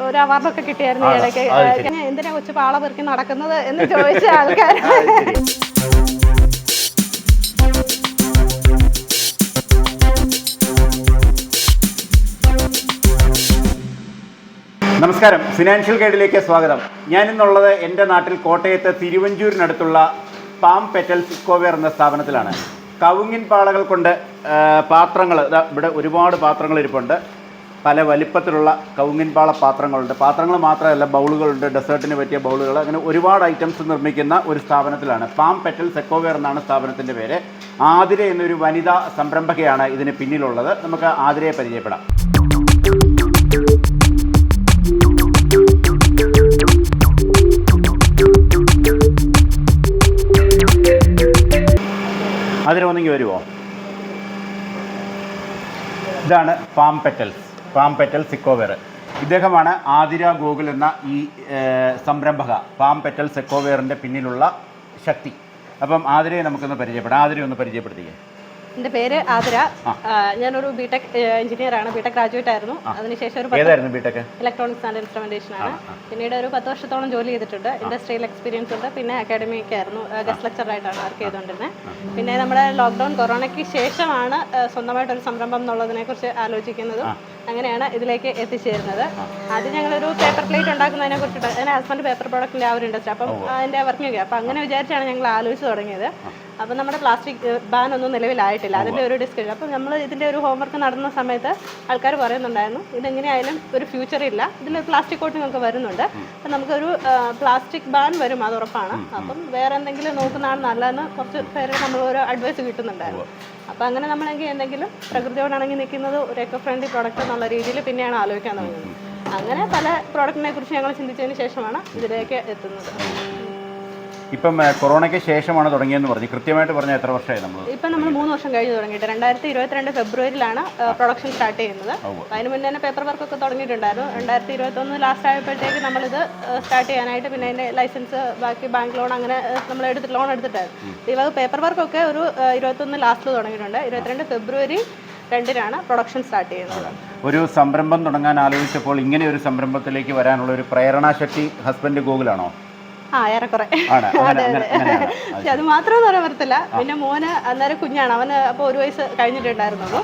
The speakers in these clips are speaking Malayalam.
ഒരു അവാർഡൊക്കെ കിട്ടിയായിരുന്നു ഈ ഇടയ്ക്ക്. എന്തിനാ കൊച്ചു പാള പെറുക്കി നടക്കുന്നത് എന്ന് ചോദിച്ച ആൾക്കാർ. നമസ്കാരം, ഫിനാൻഷ്യൽ ഗൈഡിലേക്ക് സ്വാഗതം. ഞാനിന്നുള്ളത് എൻ്റെ നാട്ടിൽ കോട്ടയത്ത് തിരുവഞ്ചൂരിനടുത്തുള്ള പാം പെറ്റൽസ് ഇക്കോവെയർ എന്ന സ്ഥാപനത്തിലാണ്. കവുങ്ങിൻ പാളകൾ കൊണ്ട് പാത്രങ്ങൾ, ഇവിടെ ഒരുപാട് പാത്രങ്ങൾ ഇരിപ്പുണ്ട്. പല വലിപ്പത്തിലുള്ള കവുങ്ങിൻ പാള പാത്രങ്ങളുണ്ട്. പാത്രങ്ങൾ മാത്രമല്ല, ബൗളുകളുണ്ട്, ഡെസേർട്ടിന് പറ്റിയ ബൗളുകൾ, അങ്ങനെ ഒരുപാട് ഐറ്റംസ് നിർമ്മിക്കുന്ന ഒരു സ്ഥാപനത്തിലാണ്. പാം പെറ്റൽസ് ഇക്കോവെയർ എന്നാണ് സ്ഥാപനത്തിൻ്റെ പേര്. ആതിര എന്നൊരു വനിതാ സംരംഭകയാണ് ഇതിന് പിന്നിലുള്ളത്. നമുക്ക് ആതിരയെ പരിചയപ്പെടാം. അതിനൊന്നെങ്കിൽ വരുമോ? ഇതാണ് പാം പെറ്റൽസ് ഇക്കോവെയർ. ഇദ്ദേഹമാണ് ആതിര ഗോകുൽ എന്ന ഈ സംരംഭക, പാം പെറ്റൽസ് ഇക്കോവെയറിൻ്റെ പിന്നിലുള്ള ശക്തി. അപ്പം ആതിരയെ നമുക്കൊന്ന് പരിചയപ്പെടാം. ആതിരയെ ഒന്ന് പരിചയപ്പെടുത്തിയേ. എൻ്റെ പേര് ആതിര. ഞാനൊരു ബിടെക് എഞ്ചിനീയർ ആണ്. ബിടെക് ഗ്രാജുവേറ്റ് ആയിരുന്നു. അതിനുശേഷം ഒരു ഇലക്ട്രോണിക്സ് ആൻഡ് ഇൻസ്ട്രുമെന്റേഷൻ ആണ്. പിന്നീട് ഒരു 10 വർഷത്തോളം ജോലി ചെയ്തിട്ടുണ്ട്. ഇൻഡസ്ട്രിയൽ എക്സ്പീരിയൻസ് ഉണ്ട്. പിന്നെ അക്കാഡമിക് ആയിരുന്നു. ഗസ്റ്റ് ലെക്ചറായിട്ടാണ് വർക്ക് ചെയ്തുകൊണ്ടിരുന്നത്. പിന്നെ നമ്മുടെ ലോക്ക്ഡൗൺ കൊറോണയ്ക്ക് ശേഷമാണ് സ്വന്തമായിട്ടൊരു സംരംഭം എന്നുള്ളതിനെ കുറിച്ച് ആലോചിക്കുന്നതും അങ്ങനെയാണ് ഇതിലേക്ക് എത്തിച്ചേരുന്നത്. ആദ്യം ഞങ്ങളൊരു പേപ്പർ പ്ലേറ്റ് ഉണ്ടാക്കുന്നതിനെ കുറിച്ചിട്ട്, എൻ്റെ ഹസ്ബൻഡ് പേപ്പർ പ്രോഡക്റ്റിൻ്റെ ആ ഒരു ഇൻഡസ്ട്രി, അപ്പം അതിൻ്റെ വർക്കിംഗ് ഒക്കെ, അപ്പം അങ്ങനെ വിചാരിച്ചാണ് ഞങ്ങൾ ആലോചിച്ച് തുടങ്ങിയത്. അപ്പം നമ്മുടെ പ്ലാസ്റ്റിക് ബാൻ ഒന്നും നിലവിലായിട്ടില്ല. അതിൻ്റെ ഒരു ഡിസ്കഷൻ, അപ്പം നമ്മൾ ഇതിൻ്റെ ഒരു ഹോംവർക്ക് നടന്ന സമയത്ത് ആൾക്കാർ പറയുന്നുണ്ടായിരുന്നു, ഇതെങ്ങനെയായാലും ഒരു ഫ്യൂച്ചർ ഇല്ല, ഇതിൽ പ്ലാസ്റ്റിക് കോട്ടിംഗ് ഒക്കെ വരുന്നുണ്ട്, അപ്പം നമുക്കൊരു പ്ലാസ്റ്റിക് ബാൻ വരും, അത് ഉറപ്പാണ്. അപ്പം വേറെ എന്തെങ്കിലും നോക്കുന്നതാണ് നല്ലതെന്ന് കുറച്ച് പേര് നമ്മളൊരു അഡ്വൈസ് കിട്ടുന്നുണ്ടായിരുന്നു. അപ്പം അങ്ങനെ നമ്മളെങ്കിൽ എന്തെങ്കിലും പ്രകൃതിയോടാണെങ്കിൽ നിൽക്കുന്നത് ഒരു എക്കോ ഫ്രണ്ട്ലി പ്രോഡക്റ്റ് എന്നുള്ള രീതിയിൽ പിന്നെയാണ് ആലോചിക്കാൻ തുടങ്ങുന്നത്. അങ്ങനെ പല പ്രോഡക്റ്റിനെ കുറിച്ച് ഞങ്ങൾ ചിന്തിച്ചതിന് ശേഷമാണ് ഇതിലേക്ക് എത്തുന്നത്. ഇപ്പം കൊറോണയ്ക്ക് ശേഷമാണ് തുടങ്ങിയെന്ന് പറഞ്ഞു. കൃത്യമായിട്ട് പറഞ്ഞാൽ എത്ര വർഷമായി നമ്മൾ? ഇപ്പം നമ്മൾ 3 വർഷം കഴിഞ്ഞ് തുടങ്ങിയിട്ട് 2022 ഫെബ്രുവരിയിലാണ് പ്രൊഡക്ഷൻ സ്റ്റാർട്ട് ചെയ്യുന്നത്. അതിന് മുന്നേ തന്നെ പേപ്പർ വർക്കൊക്കെ തുടങ്ങിയിട്ടുണ്ടായിരുന്നു. 2021 ലാസ്റ്റ് ആയപ്പോഴത്തേക്ക് നമ്മളിത് സ്റ്റാർട്ട് ചെയ്യാനായിട്ട് പിന്നെ അതിൻ്റെ ലൈസൻസ്, ബാക്കി ബാങ്ക് ലോൺ, അങ്ങനെ നമ്മൾ ലോൺ എടുത്തിട്ടായിരുന്നു. ഈ പേപ്പർ വർക്കൊക്കെ ഒരു 21 ലാസ്റ്റിൽ തുടങ്ങിയിട്ടുണ്ട്. 22 ഫെബ്രുവരി 2-നാണ് പ്രൊഡക്ഷൻ സ്റ്റാർട്ട് ചെയ്യുന്നത്. ഒരു സംരംഭം തുടങ്ങാൻ ആലോചിച്ചപ്പോൾ ഇങ്ങനെ ഒരു സംരംഭത്തിലേക്ക് വരാനുള്ള ഒരു പ്രേരണാശക്തി ഹസ്ബൻഡ് ഗോകുലാണോ? ഏറെക്കുറെ. അത് മാത്രമെന്ന് പറയാൻ പറ്റത്തില്ല. പിന്നെ മോന് അന്നേരം കുഞ്ഞാണ്, അവന് അപ്പോൾ 1 വയസ്സ് കഴിഞ്ഞിട്ടുണ്ടായിരുന്നുള്ളൂ.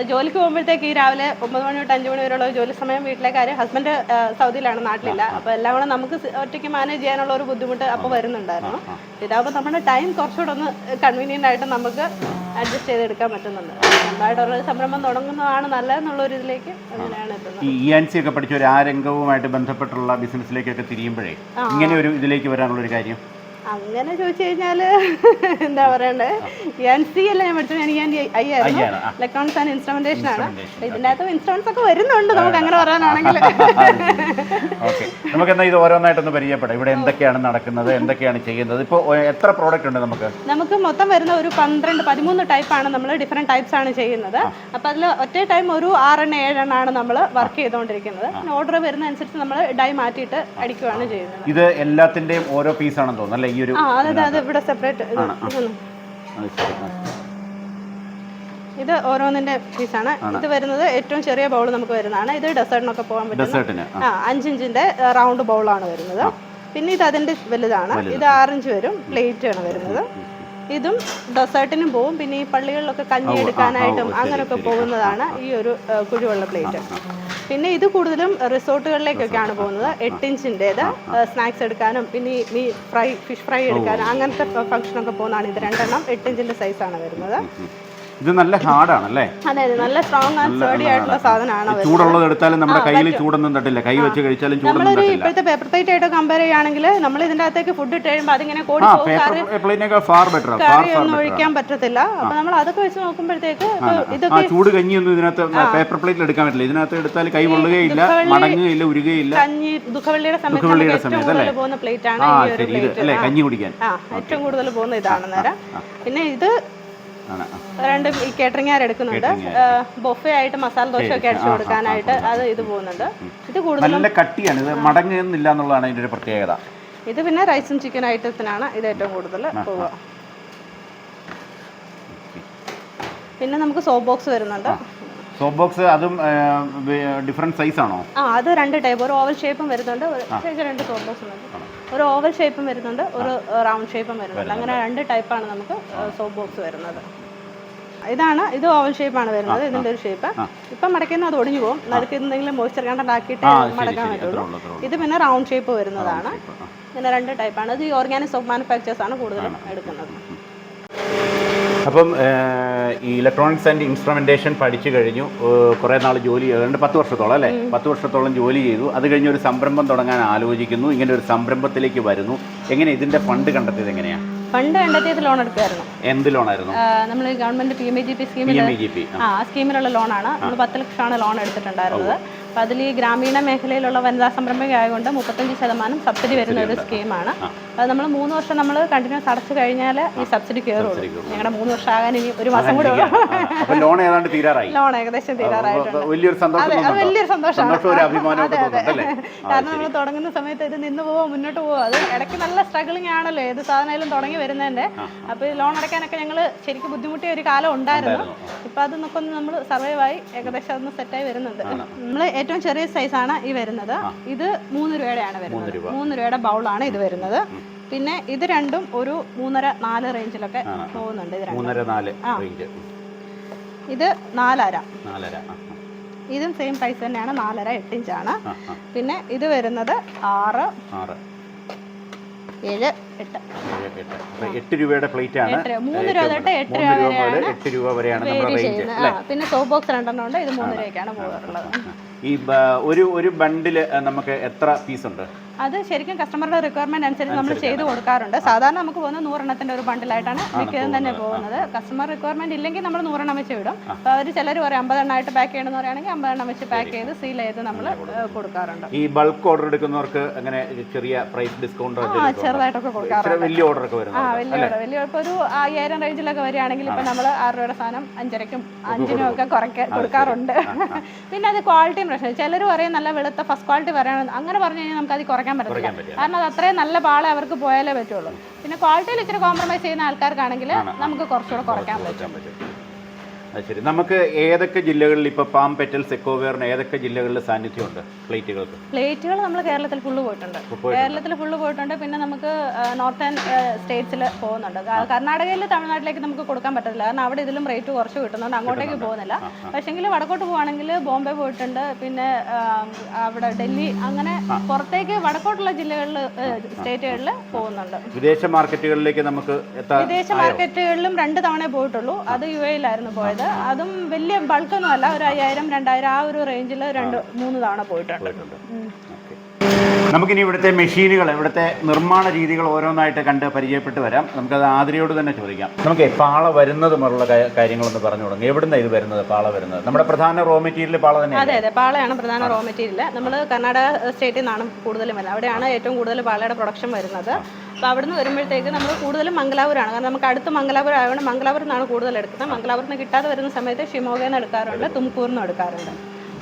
ജോലിക്ക് പോകുമ്പോഴത്തേക്ക് ഈ രാവിലെ 9 മണി തൊട്ട് 5 മണി വരെയുള്ള ജോലി സമയം വീട്ടിലെ കാര്യം, ഹസ്ബൻഡ് സൗദിയിലാണ്, നാട്ടിലില്ല. അപ്പോൾ എല്ലാം കൂടെ നമുക്ക് ഒറ്റയ്ക്ക് മാനേജ് ചെയ്യാനുള്ള ഒരു ബുദ്ധിമുട്ട് അപ്പോൾ വരുന്നുണ്ടായിരുന്നു. ഇതാകുമ്പോൾ നമ്മുടെ ടൈം കുറച്ചുകൂടെ ഒന്ന് കൺവീനിയൻ്റ് ആയിട്ട് നമുക്ക് അഡ്ജസ്റ്റ് ചെയ്തെടുക്കാൻ പറ്റുന്നുണ്ട്. സ്വന്തമായിട്ടുള്ള സംരംഭം തുടങ്ങുന്നതാണ് നല്ലതെന്നുള്ളൊരു ഇതിലേക്ക് അങ്ങനെയാണ് എത്തുന്നത്. ഈ ENC ഒക്കെ പഠിച്ച ഒരു ആ രംഗവുമായിട്ട് ബന്ധപ്പെട്ടുള്ള ബിസിനസ്സിലേക്കൊക്കെ തിരിയുമ്പോഴേ ഇങ്ങനെ ഒരു ഇതിലേക്ക് വരാനുള്ളൊരു കാര്യം അങ്ങനെ ചോദിച്ചു കഴിഞ്ഞാൽ എന്താ പറയണ്ടേ, ENC അല്ല ഞാൻ പഠിച്ചത്, ഞാൻ EI ആയിരുന്നു, ഇലക്ട്രോണിക്സ് ആൻഡ് ഇൻസ്ട്രുമെന്റേഷൻ ആണ്. ഇതിൻ്റെ അകത്ത് ഇൻസ്ട്രുമെന്റ്സ് ഒക്കെ വരുന്നുണ്ട്, നമുക്ക് അങ്ങനെ പറയാനാണെങ്കിൽ. നമുക്ക് എന്നാൽ ഇത് ഓരോന്നായിട്ടൊന്ന് പരിചയപ്പെടാം. ഇവിടെ എന്തൊക്കെയാണ് നടക്കുന്നത്, എന്തൊക്കെയാണ് ചെയ്യുന്നത്? ഇപ്പോൾ എത്ര പ്രോഡക്റ്റ് ഉണ്ട് നമുക്ക് മൊത്തം വരുന്ന ഒരു 13 ടൈപ്പാണ്. നമ്മൾ ഡിഫറെൻറ്റ് ടൈപ്സ് ആണ് ചെയ്യുന്നത്. അപ്പോൾ അതിൽ ഒറ്റ ടൈം ഒരു 6-7 ആണ് നമ്മൾ വർക്ക് ചെയ്തുകൊണ്ടിരിക്കുന്നത്. ഓർഡർ വരുന്ന അനുസരിച്ച് നമ്മൾ ഡൈ മാറ്റിയിട്ട് അടിക്കുകയാണ് ചെയ്യുന്നത്. ഇത് എല്ലാത്തിൻ്റെയും ഓരോ പീസാണെന്ന് തോന്നുന്നു. ഇത് ഓരോന്നിന്റെ പീസാണ്. ഇത് വരുന്നത് ഏറ്റവും ചെറിയ ബൗൾ നമുക്ക് വരുന്നതാണ്. ഇത് ഡെസേർട്ടിനൊക്കെ പോകാൻ പറ്റുന്ന 5 ഇഞ്ചിന്റെ റൗണ്ട് ബൗളാണ് വരുന്നത്. പിന്നെ ഇത് അതിന്റെ വലുതാണ്. ഇത് 6 ഇഞ്ച് വരും. പ്ലേറ്റ് ആണ് വരുന്നത്. ഇതും ഡെസേർട്ടിനും പോവും. പിന്നെ ഈ പള്ളികളിലൊക്കെ കഞ്ഞി എടുക്കാനായിട്ടും അങ്ങനെയൊക്കെ പോകുന്നതാണ് ഈ ഒരു കുഴിവുള്ള പ്ലേറ്റ്. പിന്നെ ഇത് കൂടുതലും റിസോർട്ടുകളിലേക്കൊക്കെയാണ് പോകുന്നത്. 8 ഇഞ്ചിൻ്റേത് സ്നാക്സ് എടുക്കാനും പിന്നെ ഈ ഫിഷ് ഫ്രൈ എടുക്കാനും അങ്ങനത്തെ ഫംഗ്ഷനൊക്കെ പോകുന്നതാണ്. ഇത് 2 എണ്ണം 8 ഇഞ്ചിൻ്റെ സൈസാണ് വരുന്നത്. ഇത് നല്ല ഹാർഡാണല്ലേ? അതെ, നല്ല സ്ട്രോങ് ആൻഡ് സ്റ്റഡി ആയിട്ടുള്ള സാധനമാണ്. ചൂടുള്ളത് എടുത്താലും നമ്മുടെ കയ്യിൽ ചൂടൊന്നും തട്ടില്ല. കൈ വെച്ച് കഴിച്ചാലും ചൂടൊന്നും തട്ടില്ല. ഇപ്പോഴത്തെ പേപ്പർ പ്ലേറ്റ് ആയിട്ട് കമ്പയർ ചെയ്യുകയാണെങ്കിൽ നമ്മൾ ഇതിന്റെ അകത്തേക്ക് ഫുഡ് ഇട്ട് കഴിയുമ്പോൾ അതിങ്ങനെ കോടി ഒന്നും ഒഴിക്കാൻ പറ്റത്തില്ല. അപ്പൊ നമ്മൾ അതൊക്കെ വെച്ച് നോക്കുമ്പോഴത്തേക്ക് ഇതൊക്കെ ചൂട് കഞ്ഞിയൊന്നും ഇതിനകത്ത് പേപ്പർ പ്ലേറ്റിൽ എടുക്കാൻ പറ്റില്ല. ഇതിനകത്ത് എടുത്താൽ കൈ പൊള്ളുകയില്ല, മടങ്ങുകയില്ല, ഉരുകയില്ല. കഞ്ഞി ദുഃഖവെള്ളിയുടെ സമയത്ത് പോകുന്ന പ്ലേറ്റ് ആണ് ഈ ഒരു പ്ലേറ്റ്. കഞ്ഞി കുടിക്കാൻ ഏറ്റവും കൂടുതൽ പോകുന്ന ഇതാണ് നേരം. പിന്നെ ഇത് 2 ഈ കേറ്ററിംഗുകാർ എടുക്കുന്നുണ്ട്. ബൊഫേ ആയിട്ട് മസാല ദോശ ഒക്കെ അടിച്ചു കൊടുക്കാനായിട്ട് ഇത് പോകുന്നുണ്ട്. ഇത് കൂടുതൽ നല്ല കട്ടിയാണ്, ഇത് മടങ്ങുന്നില്ല എന്നുള്ളതാണ് ഇതിന്റെ ഒരു പ്രത്യേകത. ഇത് പിന്നെ റൈസും ചിക്കൻ ഐറ്റത്തിനാണ് ഇത് ഏറ്റവും കൂടുതൽ പോവുക. പിന്നെ നമുക്ക് സോപ്പ് ബോക്സ് വരുന്നുണ്ട്. സോപ്പ് ബോക്സ് അതും ഡിഫറെന്റ് സൈസ് ആണോ? അത് 2 ടൈപ്പ്, ഒരു ഓവൽ ഷേപ്പും വരുന്നുണ്ട്, 2 സോപ്പ് ബോക്സ് ഉണ്ട്. ഒരു ഓവൽ ഷേപ്പും വരുന്നുണ്ട്, ഒരു റൗണ്ട് ഷേപ്പും വരുന്നുണ്ട്. അങ്ങനെ 2 ടൈപ്പാണ് നമുക്ക് സോപ്പ് ബോക്സ് വരുന്നത്. ഇത് ഓവൽ ഷേപ്പാണ് വരുന്നത്, ഇതിന്റെ ഒരു ഷേപ്പ്. ഇപ്പം മടക്കുന്ന അത് ഒടിഞ്ഞു പോകും, നടുക്ക് എന്തെങ്കിലും മോയ്സ്ചർ കണ്ടന്റ് ആക്കിയിട്ട് മടക്കാൻ പറ്റുള്ളൂ. ഇത് പിന്നെ റൗണ്ട് ഷേപ്പ് വരുന്നതാണ്. ഇങ്ങനെ 2 ടൈപ്പാണ്. ഇത് ഓർഗാനിക് സോപ്പ് മാനുഫാക്ചേഴ്സ് ആണ് കൂടുതലും എടുക്കുന്നത്. അപ്പം ഈ ഇലക്ട്രോണിക്സ് ആൻഡ് ഇൻസ്ട്രുമെൻറ്റേഷൻ പഠിച്ചു കഴിഞ്ഞു, കുറേ നാൾ ജോലി ചെയ്തുകൊണ്ട് 10 വർഷത്തോളം അല്ലേ, 10 വർഷത്തോളം ജോലി ചെയ്തു. അത് കഴിഞ്ഞ് ഒരു സംരംഭം തുടങ്ങാൻ ആലോചിക്കുന്നു. ഇങ്ങനെ ഒരു സംരംഭത്തിലേക്ക് വരുന്നു. എങ്ങനെ ഇതിൻ്റെ ഫണ്ട് കണ്ടെത്തിയത് എങ്ങനെയാണ്? ഫണ്ട് കണ്ടെത്തിയത് ലോൺ എടുക്കുമായിരുന്നു. എന്ത് ലോണായിരുന്നു? നമ്മൾ ഗവൺമെന്റ് PMGP സ്കീമിലുള്ള ലോണാണ്. നമ്മൾ 10 ലക്ഷമാണ് ലോൺ എടുത്തിട്ടുണ്ടായിരുന്നത്. അപ്പോൾ അതിൽ ഈ ഗ്രാമീണ മേഖലയിലുള്ള വനിതാ സംരംഭക ആയതുകൊണ്ട് 35% സബ്സിഡി വരുന്ന ഒരു സ്കീമാണ്. അത് നമ്മൾ 3 വർഷം നമ്മൾ കണ്ടിന്യൂസ് അടച്ചു കഴിഞ്ഞാൽ ഈ സബ്സിഡി കയറുള്ളൂ. ഞങ്ങളുടെ 3 വർഷം ആകാൻ ഇനി ഒരു മാസം കൂടെ ലോൺ ഏതാണ്ട് തീരാറായി. ലോൺ ഏകദേശം തീരാറായിട്ടുണ്ട്. വലിയൊരു സന്തോഷമാണ്. കാരണം നമ്മൾ തുടങ്ങുന്ന സമയത്ത് ഇത് നിന്ന് പോവോ മുന്നോട്ട് പോവോ, അത് ഇടയ്ക്ക് നല്ല സ്ട്രഗിളിംഗ് ആണല്ലോ ഏത് സാധനമായാലും തുടങ്ങി വരുന്നതിൻ്റെ. അപ്പോൾ ഈ ലോൺ അടയ്ക്കാനൊക്കെ ഞങ്ങൾ ശരിക്കും ബുദ്ധിമുട്ടിയ ഒരു കാലം ഉണ്ടായിരുന്നു. ഇപ്പോൾ അത് നോക്കൊന്ന് നമ്മൾ സർവൈവായി ഏകദേശം അതൊന്ന് സെറ്റായി വരുന്നുണ്ട്. നമ്മൾ ഏറ്റവും ചെറിയ സൈസാണ് ഈ വരുന്നത്. ഇത് 3 രൂപയുടെയാണ് വരുന്നത്. 3 രൂപയുടെ ബൗളാണ് ഇത് വരുന്നത്. പിന്നെ ഇത് രണ്ടും ഒരു 3.5-4 റേഞ്ചിലൊക്കെ പോകുന്നുണ്ട്. ഇത് 4.5. ഇതും സെയിം പ്രൈസ് തന്നെയാണ്, 4.5 8 ഇഞ്ചാണ്. പിന്നെ ഇത് വരുന്നത് 6, 7, 8 രൂപയുടെ പ്ലേറ്റ് ആണ്. 3 രൂപ തൊട്ട് 8 രൂപ വരെയാണ് നമ്മുടെ റേഞ്ച്. പിന്നെ സോപ്പ് ബോക്സ് 2 ഉണ്ട്. ഇത് 3 രൂപയ്ക്കാണ് പോകാറുള്ളത്. ഈ ഒരു ബണ്ടില് നമുക്ക് എത്ര പീസ് ഉണ്ട്? അത് ശരിക്കും കസ്റ്റമറുടെ റിക്വയർമെന്റ് അനുസരിച്ച് നമ്മൾ ചെയ്ത് കൊടുക്കാറുണ്ട്. സാധാരണ നമുക്ക് പോകുന്നത് 100 എണ്ണത്തിന്റെ ഒരു ബണ്ടിലായിട്ടാണ് മിക്കതും തന്നെ പോകുന്നത്. കസ്റ്റമർ റിക്വയർമെന്റ് ഇല്ലെങ്കിൽ നമ്മൾ 100 എണ്ണം വെച്ച് വിടും. അപ്പോൾ അവർ ചിലർ പറയും 50 എണ്ണമായിട്ട് പാക്ക് ചെയ്യണമെന്ന് പറയുകയാണെങ്കിൽ 50 എണ്ണം വെച്ച് പാക്ക് ചെയ്ത് സീൽ ചെയ്ത് നമ്മൾ കൊടുക്കാറുണ്ട്. ഈ ബൾക്ക് ഓർഡർ എടുക്കുന്നവർക്ക് അങ്ങനെ ചെറിയ പ്രൈസ് ഡിസ്കൗണ്ട് ചെറുതായിട്ടൊക്കെ കൊടുക്കാറുണ്ട്. വലിയ ഓർഡർ ഒക്കെ വലിയ ഇപ്പോൾ ഒരു 5000 റേഞ്ചിലൊക്കെ വരികയാണെങ്കിൽ ഇപ്പം നമ്മൾ 6 രൂപയുടെ സാധനം 5.5-നും 5-നും ഒക്കെ കൊടുക്കാറുണ്ട്. പിന്നെ അത് ക്വാളിറ്റി പ്രശ്നം. ചിലർ പറയും നല്ല വെളുത്ത ഫസ്റ്റ് ക്വാളിറ്റി പറയണം, അങ്ങനെ പറഞ്ഞു കഴിഞ്ഞാൽ നമുക്ക് അത് കുറയ്ക്കാൻ പറ്റില്ല. കാരണം അത് അത്രയും നല്ല പാളെ അവർക്ക് പോയാലേ പറ്റുള്ളൂ. പിന്നെ ക്വാളിറ്റിയിൽ ഇച്ചിരി കോംപ്രമൈസ് ചെയ്യുന്ന ആൾക്കാർക്കാണെങ്കിൽ നമുക്ക് കുറച്ചുകൂടെ കുറയ്ക്കാൻ പറ്റും. ശരി. നമുക്ക് ഏതൊക്കെ ജില്ലകളിൽ ഇപ്പോൾ പാം പെറ്റൽസ് എക്കോവെയറിന് ഏതൊക്കെ ജില്ലകളിൽ സാന്നിധ്യമുണ്ട് പ്ലേറ്റുകൾ? നമ്മൾ കേരളത്തിൽ ഫുള്ള് പോയിട്ടുണ്ട്. പിന്നെ നമുക്ക് നോർത്തേൺ സ്റ്റേറ്റ്സിൽ പോകുന്നുണ്ട്. കർണാടകയിൽ തമിഴ്നാട്ടിലേക്ക് നമുക്ക് കൊടുക്കാൻ പറ്റത്തില്ല, കാരണം അവിടെ ഇതിലും റേറ്റ് കുറച്ച് കിട്ടുന്നുണ്ട്, അങ്ങോട്ടേക്ക് പോകുന്നില്ല. പക്ഷേങ്കിൽ വടക്കോട്ട് പോവുകയാണെങ്കിൽ ബോംബെ പോയിട്ടുണ്ട്, പിന്നെ അവിടെ ഡൽഹി, അങ്ങനെ പുറത്തേക്ക് വടക്കോട്ടുള്ള ജില്ലകളിൽ സ്റ്റേറ്റുകളിൽ പോകുന്നുണ്ട്. വിദേശ മാർക്കറ്റുകളിലേക്ക് നമുക്ക് വിദേശ മാർക്കറ്റുകളിലും 2 തവണ പോയിട്ടുള്ളൂ. അത് UAE-ലായിരുന്നു പോയത്. അതും വലിയ ബൾക്കൊന്നും അല്ല, ഒരു 5000-2000 ആ ഒരു റേഞ്ചിൽ 2-3 തവണ പോയിട്ടുണ്ട്. നമുക്കിനി ഇവിടുത്തെ മെഷീനുകൾ, ഇവിടുത്തെ നിർമ്മാണ രീതികൾ ഓരോന്നായിട്ട് കണ്ട് പരിചയപ്പെട്ട് വരാം. നമുക്കത് ആതിരയോട് തന്നെ ചോദിക്കാം. നമുക്ക് പാള വരുന്നത് മുതലുള്ള കാര്യങ്ങളൊന്ന് പറഞ്ഞു തുടങ്ങി. എവിടുന്നാണ് ഇത് വരുന്നത്? പാള വരുന്നത് നമ്മുടെ പ്രധാന റോ മെറ്റീരിയൽ പാള തന്നെ? അതെ, പാളയാണ് പ്രധാന റോ മെറ്റീരിയൽ. നമ്മൾ കർണാടക സ്റ്റേറ്റിൽ നിന്നാണ് കൂടുതലും വരുന്നത്. അവിടെയാണ് ഏറ്റവും കൂടുതൽ പാളയുടെ പ്രൊഡക്ഷൻ വരുന്നത്. അപ്പോൾ അവിടുന്ന് വരുമ്പോഴത്തേക്ക് നമ്മൾ കൂടുതലും മംഗലാപുരമാണ്, കാരണം നമുക്ക് അടുത്ത് മംഗലാപുരം ആയതുകൊണ്ട് മംഗലാപുരത്ത് നിന്നാണ് കൂടുതൽ എടുക്കുന്നത്. മംഗലാപുരത്ത് നിന്ന് കിട്ടാതെ വരുന്ന സമയത്ത് ഷിമോഗയിൽ നിന്ന് എടുക്കാറുണ്ട്, തുംകൂറിൽ നിന്ന് എടുക്കാറുണ്ട്.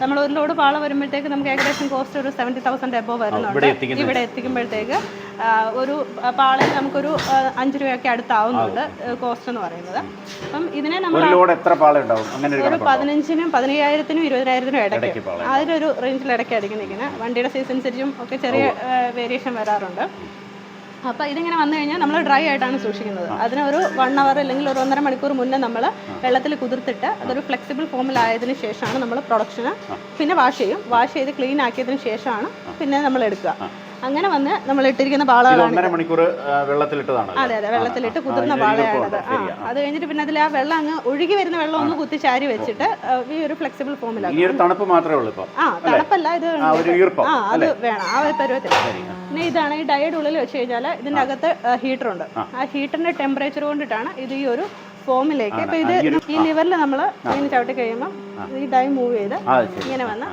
നമ്മൾ ഒരു ലോഡ് പാള വരുമ്പോഴത്തേക്ക് നമുക്ക് ഏകദേശം കോസ്റ്റ് ഒരു 70,000 എബോ വരുന്നുണ്ട്. ഇവിടെ എത്തിക്കുമ്പോഴത്തേക്ക് ഒരു പാളയിൽ നമുക്കൊരു 5 രൂപയൊക്കെ അടുത്താവുന്നുണ്ട് കോസ്റ്റ് എന്ന് പറയുന്നത്. അപ്പം ഇതിനെ നമ്മൾ ഒരു 15,000-നും 15,000-നും 20,000-നും ഇടയ്ക്ക് അതിലൊരു റേഞ്ചിലിടയ്ക്കായിരിക്കും നിൽക്കുന്നത്. വണ്ടിയുടെ സൈസ് അനുസരിച്ചും ഒക്കെ ചെറിയ വേരിയേഷൻ വരാറുണ്ട്. അപ്പോൾ ഇതിങ്ങനെ വന്നു കഴിഞ്ഞാൽ നമ്മൾ ഡ്രൈ ആയിട്ടാണ് സൂക്ഷിക്കുന്നത്. അതിന് ഒരു 1 അവർ അല്ലെങ്കിൽ ഒരു 1.5 മണിക്കൂർ മുന്നേ നമ്മൾ വെള്ളത്തിൽ കുതിർത്തിട്ട് അതൊരു ഫ്ലെക്സിബിൾ ഫോമിലായതിനു ശേഷമാണ് നമ്മൾ പ്രൊഡക്ഷന് പിന്നെ വാഷ് ചെയ്ത് ക്ലീൻ ആക്കിയതിന് ശേഷമാണ് പിന്നെ നമ്മൾ എടുക്കുക. അങ്ങനെ വന്ന് നമ്മൾ ഇട്ടിരിക്കുന്ന പാളകളാണ്. 1.5 മണിക്കൂർ വെള്ളത്തിലിട്ടതാണ്. അതെ, വെള്ളത്തിലിട്ട് കുതിർന്ന പാളയാണത്. അത് കഴിഞ്ഞിട്ട് പിന്നെ അതിൽ ആ വെള്ളം അങ്ങ് ഒഴുകി വരുന്ന വെള്ളം ഒന്ന് കുത്തിച്ചാരി വെച്ചിട്ട് ഈ ഒരു ഫ്ലെക്സിബിൾ ഫോമിലാണ്. തണുപ്പ് മാത്രമേ ഉള്ളൂ ഇപ്പൊ? തണുപ്പല്ല, ഇത് അത് വേണം ആ പരുവത്തിൽ. പിന്നെ ഇതാണ് ഈ ഡയയുടെ ഉള്ളിൽ വെച്ച് കഴിഞ്ഞാൽ ഇതിന്റെ അകത്ത് ഹീറ്ററുണ്ട്. ആ ഹീറ്ററിന്റെ ടെമ്പറേച്ചർ കൊണ്ടിട്ടാണ് ഇത് ഈ ഒരു ഫോമിലേക്ക്. ഇപ്പൊ ഇത് ഈ ലിവറിൽ നമ്മൾ ഇങ്ങനെ ചവിട്ടി കഴിയുമ്പോൾ ഈ ഡൈ മൂവ് ചെയ്ത് ഇങ്ങനെ വന്ന്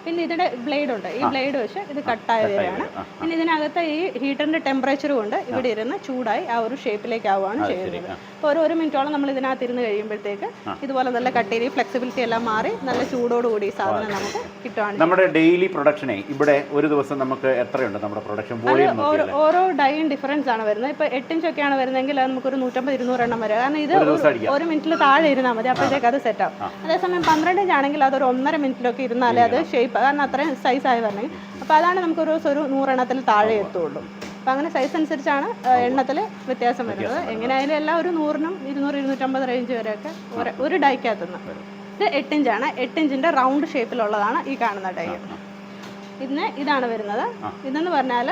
പിന്നെ ഇതിന്റെ ബ്ലേഡ് ഉണ്ട്. ഈ ബ്ലേഡ് വെച്ച് ഇത് കട്ടായി വരികയാണ്. പിന്നെ ഇതിനകത്ത് ഈ ഹീറ്ററിന്റെ ടെമ്പറേച്ചർ കൊണ്ട് ഇവിടെ ഇരുന്ന് ചൂടായി ആ ഒരു ഷേപ്പിലേക്ക് ആവുകയാണ് ചെയ്യുന്നത്. അപ്പോൾ ഒരു 1 മിനിറ്റോളം നമ്മൾ ഇതിനകത്ത് ഇരുന്ന് കഴിയുമ്പോഴത്തേക്ക് ഇതുപോലെ നല്ല കട്ടിയിൽ ഫ്ലെക്സിബിലിറ്റി എല്ലാം മാറി നല്ല ചൂടോടുകൂടി ഈ സാധനം നമുക്ക് കിട്ടുകയാണ്. നമ്മുടെ ഡെയിലി പ്രൊഡക്ഷനെ ഇവിടെ ഒരു ദിവസം നമുക്ക് എത്രയുണ്ട് നമ്മുടെ പ്രൊഡക്ഷൻ വോളിയം? ഓരോ ഡൈയും ഡിഫറൻസ് ആണ് വരുന്നത്. ഇപ്പോൾ 8 ഇഞ്ചൊക്കെയാണ് വരുന്നതെങ്കിൽ അത് നമുക്കൊരു 150-200 എണ്ണം വരെ. കാരണം ഇത് ഒരു മിനിറ്റിൽ താഴെ ഇരുന്നാൽ മതി, അപ്പോഴത്തേക്ക് അത് സെറ്റ് ആവും. അതേസമയം 12 ഇഞ്ച് ആണെങ്കിൽ അതൊരു 1.5 മിനിറ്റിലൊക്കെ ഇരുന്നാലേ അത് ഷേപ്പ്, കാരണം അത്രയും സൈസായി വരണേ. അപ്പോൾ അതാണ് നമുക്ക് ഒരു 100 എണ്ണത്തിൽ താഴെ എത്തുള്ളൂ. അപ്പോൾ അങ്ങനെ സൈസ് അനുസരിച്ചാണ് എണ്ണത്തിൽ വ്യത്യാസം വരുന്നത്. എങ്ങനെയായാലും എല്ലാം ഒരു 100-നും 200-250 റേഞ്ച് വരെയൊക്കെ ഒരു ഡൈക്കകത്തുനിന്ന്. ഇത് 8 ഇഞ്ചാണ്. 8 ഇഞ്ചിൻ്റെ റൗണ്ട് ഷേപ്പിലുള്ളതാണ് ഈ കാണുന്ന ഡൈ. ഇതാണ് വരുന്നത്. ഇതെന്ന് പറഞ്ഞാൽ